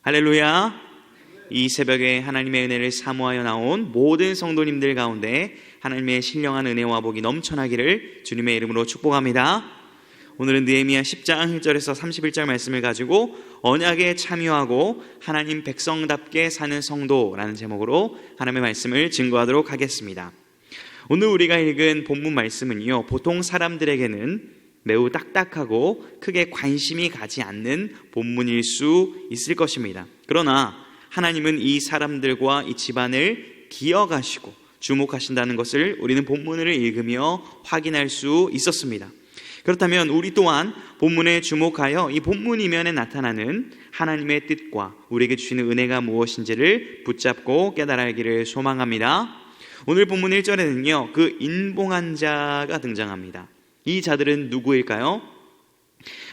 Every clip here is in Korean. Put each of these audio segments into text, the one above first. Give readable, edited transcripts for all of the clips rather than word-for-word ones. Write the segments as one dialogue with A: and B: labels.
A: 할렐루야. 이 새벽에 하나님의 은혜를 사모하여 나온 모든 성도님들 가운데 하나님의 신령한 은혜와 복이 넘쳐나기를 주님의 이름으로 축복합니다. 오늘은 느헤미야 10장 1절에서 31절 말씀을 가지고 언약에 참여하고 하나님 백성답게 사는 성도라는 제목으로 하나님의 말씀을 증거하도록 하겠습니다. 오늘 우리가 읽은 본문 말씀은요, 보통 사람들에게는 매우 딱딱하고 크게 관심이 가지 않는 본문일 수 있을 것입니다. 그러나 하나님은 이 사람들과 이 집안을 기억하시고 주목하신다는 것을 우리는 본문을 읽으며 확인할 수 있었습니다. 그렇다면 우리 또한 본문에 주목하여 이 본문 이면에 나타나는 하나님의 뜻과 우리에게 주시는 은혜가 무엇인지를 붙잡고 깨달아 알기를 소망합니다. 오늘 본문 1절에는요, 그 인봉한 자가 등장합니다. 이 자들은 누구일까요?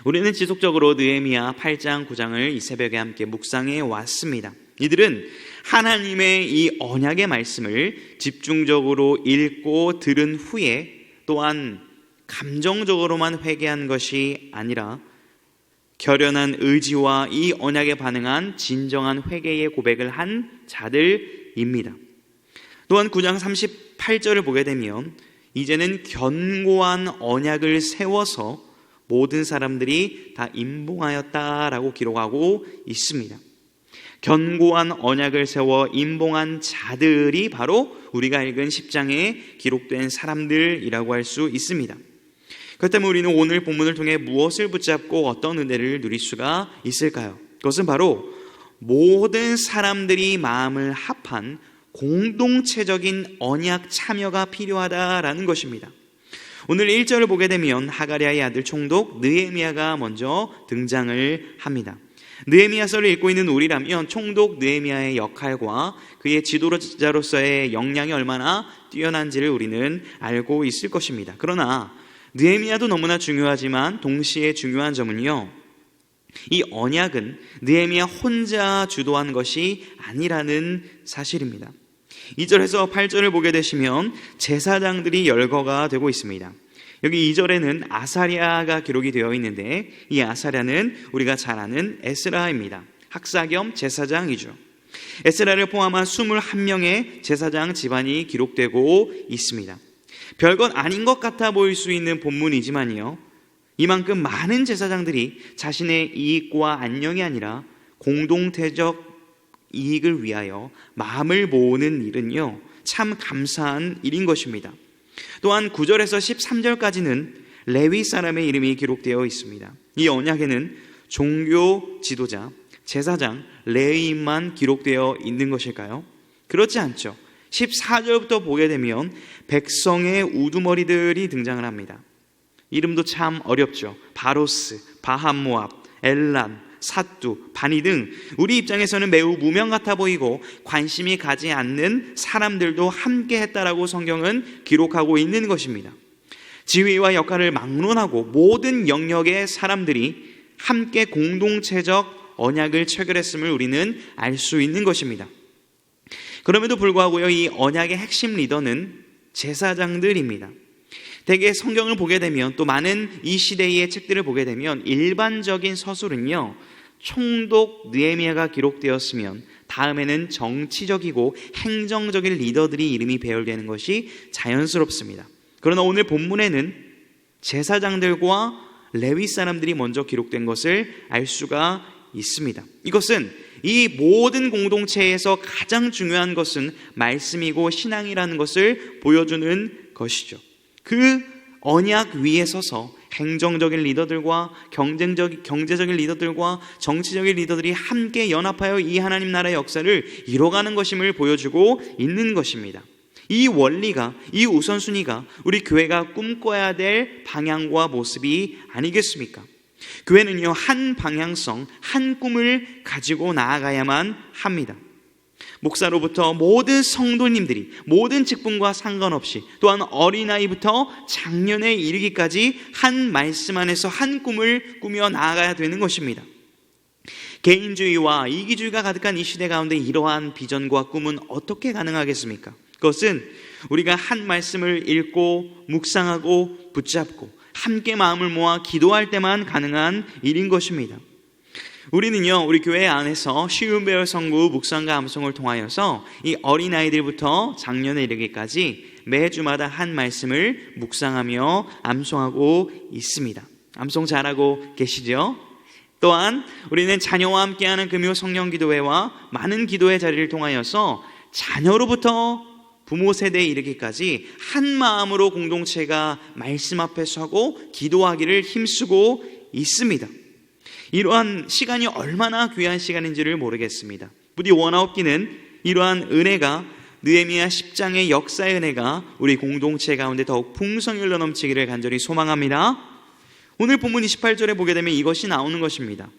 A: 우리는 지속적으로 느헤미야 8장, 9장을 이 새벽에 함께 묵상해 왔습니다. 이들은 하나님의 이 언약의 말씀을 집중적으로 읽고 들은 후에 또한 감정적으로만 회개한 것이 아니라 결연한 의지와 이 언약에 반응한 진정한 회개의 고백을 한 자들입니다. 또한 9장 38절을 보게 되면 이제는 견고한 언약을 세워서 모든 사람들이 다 임봉하였다라고 기록하고 있습니다. 견고한 언약을 세워 임봉한 자들이 바로 우리가 읽은 10장에 기록된 사람들이라고 할 수 있습니다. 그렇다면 우리는 오늘 본문을 통해 무엇을 붙잡고 어떤 은혜를 누릴 수가 있을까요? 그것은 바로 모든 사람들이 마음을 합한 공동체적인 언약 참여가 필요하다라는 것입니다. 오늘 1절을 보게 되면 하가랴의 아들 총독 느헤미야가 먼저 등장을 합니다. 느헤미야서를 읽고 있는 우리라면 총독 느헤미야의 역할과 그의 지도자로서의 역량이 얼마나 뛰어난지를 우리는 알고 있을 것입니다. 그러나 느헤미야도 너무나 중요하지만 동시에 중요한 점은요, 이 언약은 느헤미야 혼자 주도한 것이 아니라는 사실입니다. 2절에서 8절을 보게 되시면 제사장들이 열거가 되고 있습니다. 여기 2절에는 아사랴가 기록이 되어 있는데 이 아사랴는 우리가 잘 아는 에스라입니다. 학사 겸 제사장이죠. 에스라를 포함한 21명의 제사장 집안이 기록되고 있습니다. 별것 아닌 것 같아 보일 수 있는 본문이지만요, 이만큼 많은 제사장들이 자신의 이익과 안녕이 아니라 공동체적 이익을 위하여 마음을 모으는 일은요, 참 감사한 일인 것입니다. 또한 9절에서 13절까지는 레위 사람의 이름이 기록되어 있습니다. 이 언약에는 종교 지도자, 제사장, 레위인만 기록되어 있는 것일까요? 그렇지 않죠. 14절부터 보게 되면 백성의 우두머리들이 등장을 합니다. 이름도 참 어렵죠. 바로스, 바한모압, 엘란, 사뚜, 바니 등 우리 입장에서는 매우 무명 같아 보이고 관심이 가지 않는 사람들도 함께 했다라고 성경은 기록하고 있는 것입니다. 지위와 역할을 막론하고 모든 영역의 사람들이 함께 공동체적 언약을 체결했음을 우리는 알 수 있는 것입니다. 그럼에도 불구하고요, 이 언약의 핵심 리더는 제사장들입니다. 대개 성경을 보게 되면 또 많은 이 시대의 책들을 보게 되면 일반적인 서술은요, 총독 느헤미야가 기록되었으면 다음에는 정치적이고 행정적인 리더들이 이름이 배열되는 것이 자연스럽습니다. 그러나 오늘 본문에는 제사장들과 레위 사람들이 먼저 기록된 것을 알 수가 있습니다. 이것은 이 모든 공동체에서 가장 중요한 것은 말씀이고 신앙이라는 것을 보여주는 것이죠. 그 언약 위에 서서 행정적인 리더들과 경제적인 리더들과 정치적인 리더들이 함께 연합하여 이 하나님 나라의 역사를 이뤄가는 것임을 보여주고 있는 것입니다. 이 원리가, 이 우선순위가 우리 교회가 꿈꿔야 될 방향과 모습이 아니겠습니까? 교회는요, 한 방향성, 한 꿈을 가지고 나아가야만 합니다. 목사로부터 모든 성도님들이 모든 직분과 상관없이 또한 어린아이부터 장년에 이르기까지 한 말씀 안에서 한 꿈을 꾸며 나아가야 되는 것입니다. 개인주의와 이기주의가 가득한 이 시대 가운데 이러한 비전과 꿈은 어떻게 가능하겠습니까? 그것은 우리가 한 말씀을 읽고 묵상하고 붙잡고 함께 마음을 모아 기도할 때만 가능한 일인 것입니다. 우리는요, 우리 교회 안에서 쉬운 배울 성구 묵상과 암송을 통하여서 이 어린아이들부터 장년에 이르기까지 매주마다 한 말씀을 묵상하며 암송하고 있습니다. 암송 잘하고 계시죠? 또한 우리는 자녀와 함께하는 금요 성령 기도회와 많은 기도회 자리를 통하여서 자녀로부터 부모 세대에 이르기까지 한 마음으로 공동체가 말씀 앞에 서고 기도하기를 힘쓰고 있습니다. 이러한 시간이 얼마나 귀한 시간인지를 모르겠습니다. 부디 원하옵기는 이러한 은혜가 느헤미야 10장의 역사의 은혜가 우리 공동체 가운데 더욱 풍성히 흘러넘치기를 간절히 소망합니다. 오늘 본문 28절에 보게 되면 이것이 나오는 것입니다.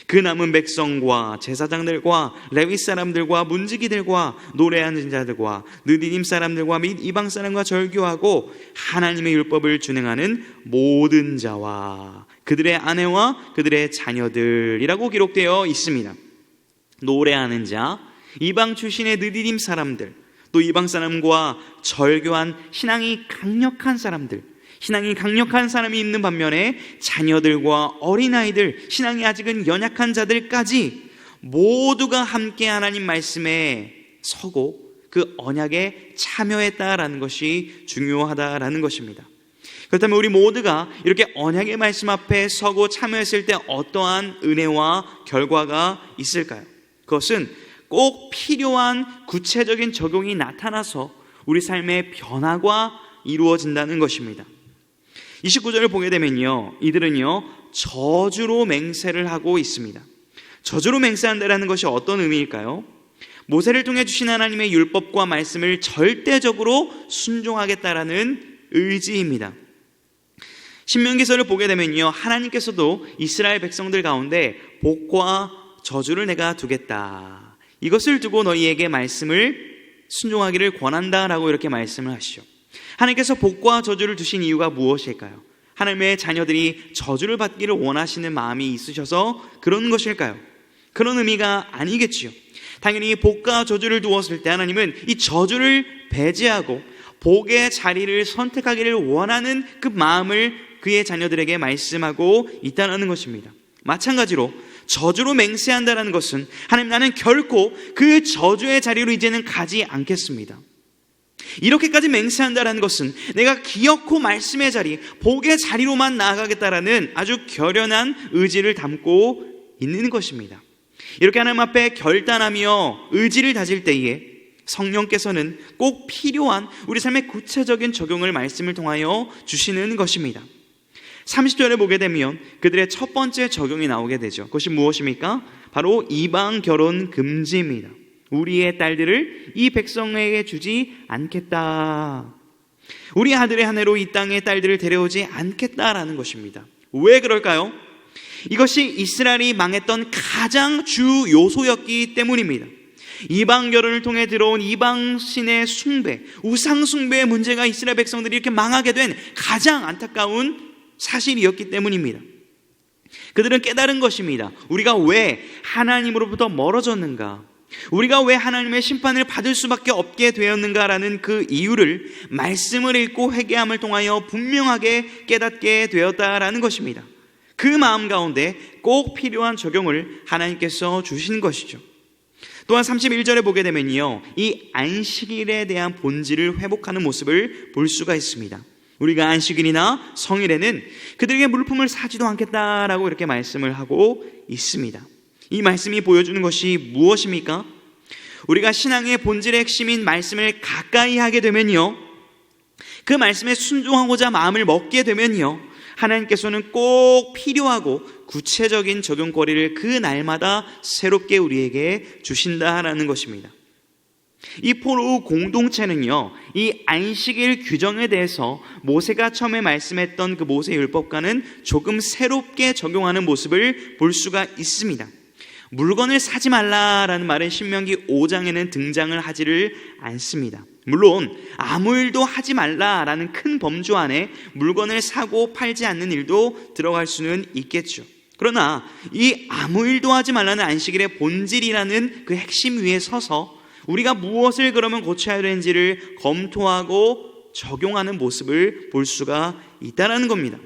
A: 그 남은 백성과 제사장들과 레위 사람들과 문지기들과 노래하는 자들과 느디님 사람들과 및 이방 사람과 절교하고 하나님의 율법을 준행하는 모든 자와 그들의 아내와 그들의 자녀들이라고 기록되어 있습니다. 노래하는 자, 이방 출신의 느디님 사람들, 또 이방 사람과 절교한 신앙이 강력한 사람들, 신앙이 강력한 사람이 있는 반면에 자녀들과 어린아이들, 신앙이 아직은 연약한 자들까지 모두가 함께 하나님 말씀에 서고 그 언약에 참여했다라는 것이 중요하다라는 것입니다. 그렇다면 우리 모두가 이렇게 언약의 말씀 앞에 서고 참여했을 때 어떠한 은혜와 결과가 있을까요? 그것은 꼭 필요한 구체적인 적용이 나타나서 우리 삶의 변화가 이루어진다는 것입니다. 29절을 보게 되면요, 이들은요 저주로 맹세를 하고 있습니다. 저주로 맹세한다는 것이 어떤 의미일까요? 모세를 통해 주신 하나님의 율법과 말씀을 절대적으로 순종하겠다라는 의지입니다. 신명기서를 보게 되면요, 하나님께서도 이스라엘 백성들 가운데 복과 저주를 내가 두겠다, 이것을 두고 너희에게 말씀을 순종하기를 권한다라고 이렇게 말씀을 하시죠. 하나님께서 복과 저주를 두신 이유가 무엇일까요? 하나님의 자녀들이 저주를 받기를 원하시는 마음이 있으셔서 그런 것일까요? 그런 의미가 아니겠지요. 당연히 복과 저주를 두었을 때 하나님은 이 저주를 배제하고 복의 자리를 선택하기를 원하는 그 마음을 그의 자녀들에게 말씀하고 있다는 것입니다. 마찬가지로 저주로 맹세한다는 것은 하나님, 나는 결코 그 저주의 자리로 이제는 가지 않겠습니다. 이렇게까지 맹세한다는 것은 내가 기어코 말씀의 자리, 복의 자리로만 나아가겠다라는 아주 결연한 의지를 담고 있는 것입니다. 이렇게 하나님 앞에 결단하며 의지를 다질 때에 성령께서는 꼭 필요한 우리 삶의 구체적인 적용을 말씀을 통하여 주시는 것입니다. 30절에 보게 되면 그들의 첫 번째 적용이 나오게 되죠. 그것이 무엇입니까? 바로 이방 결혼 금지입니다. 우리의 딸들을 이 백성에게 주지 않겠다. 우리 아들의 아내로 이 땅의 딸들을 데려오지 않겠다라는 것입니다. 왜 그럴까요? 이것이 이스라엘이 망했던 가장 주 요소였기 때문입니다. 이방 결혼을 통해 들어온 이방 신의 숭배, 우상 숭배의 문제가 이스라엘 백성들이 이렇게 망하게 된 가장 안타까운 사실이었기 때문입니다. 그들은 깨달은 것입니다. 우리가 왜 하나님으로부터 멀어졌는가? 우리가 왜 하나님의 심판을 받을 수밖에 없게 되었는가라는 그 이유를 말씀을 읽고 회개함을 통하여 분명하게 깨닫게 되었다라는 것입니다. 그 마음 가운데 꼭 필요한 적용을 하나님께서 주신 것이죠. 또한 31절에 보게 되면요, 이 안식일에 대한 본질을 회복하는 모습을 볼 수가 있습니다. 우리가 안식일이나 성일에는 그들에게 물품을 사지도 않겠다라고 이렇게 말씀을 하고 있습니다. 이 말씀이 보여주는 것이 무엇입니까? 우리가 신앙의 본질의 핵심인 말씀을 가까이 하게 되면요, 그 말씀에 순종하고자 마음을 먹게 되면요, 하나님께서는 꼭 필요하고 구체적인 적용거리를 그 날마다 새롭게 우리에게 주신다라는 것입니다. 이 포로 공동체는요, 이 안식일 규정에 대해서 모세가 처음에 말씀했던 그 모세 율법과는 조금 새롭게 적용하는 모습을 볼 수가 있습니다. 물건을 사지 말라라는 말은 신명기 5장에는 등장을 하지를 않습니다. 물론 아무 일도 하지 말라라는 큰 범주 안에 물건을 사고 팔지 않는 일도 들어갈 수는 있겠죠. 그러나 이 아무 일도 하지 말라는 안식일의 본질이라는 그 핵심 위에 서서 우리가 무엇을 그러면 고쳐야 되는지를 검토하고 적용하는 모습을 볼 수가 있다는 겁니다.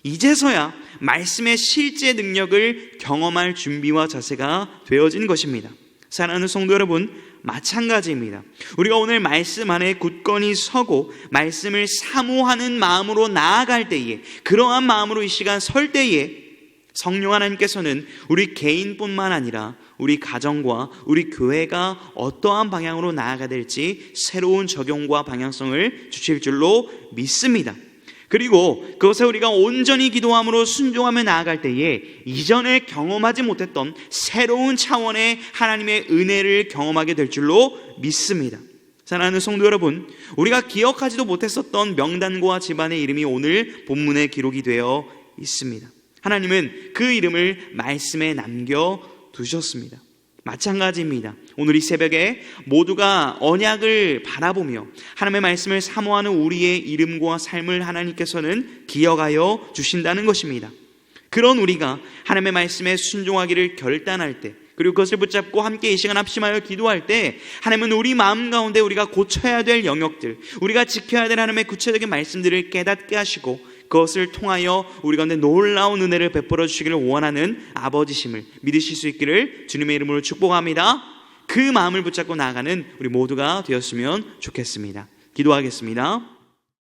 A: 이제서야 말씀의 실제 능력을 경험할 준비와 자세가 되어진 것입니다. 사랑하는 성도 여러분, 마찬가지입니다. 우리가 오늘 말씀 안에 굳건히 서고 말씀을 사모하는 마음으로 나아갈 때에, 그러한 마음으로 이 시간 설 때에 성령 하나님께서는 우리 개인뿐만 아니라 우리 가정과 우리 교회가 어떠한 방향으로 나아가야 될지 새로운 적용과 방향성을 주실 줄로 믿습니다. 그리고 그것에 우리가 온전히 기도함으로 순종하며 나아갈 때에 이전에 경험하지 못했던 새로운 차원의 하나님의 은혜를 경험하게 될 줄로 믿습니다. 사랑하는 성도 여러분, 우리가 기억하지도 못했었던 명단과 집안의 이름이 오늘 본문에 기록이 되어 있습니다. 하나님은 그 이름을 말씀에 남겨두셨습니다. 마찬가지입니다. 오늘 이 새벽에 모두가 언약을 바라보며 하나님의 말씀을 사모하는 우리의 이름과 삶을 하나님께서는 기억하여 주신다는 것입니다. 그런 우리가 하나님의 말씀에 순종하기를 결단할 때, 그리고 그것을 붙잡고 함께 이 시간 합심하여 기도할 때 하나님은 우리 마음 가운데 우리가 고쳐야 될 영역들, 우리가 지켜야 될 하나님의 구체적인 말씀들을 깨닫게 하시고 그것을 통하여 우리 가운데 놀라운 은혜를 베풀어 주시기를 원하는 아버지심을 믿으실 수 있기를 주님의 이름으로 축복합니다. 그 마음을 붙잡고 나아가는 우리 모두가 되었으면 좋겠습니다. 기도하겠습니다.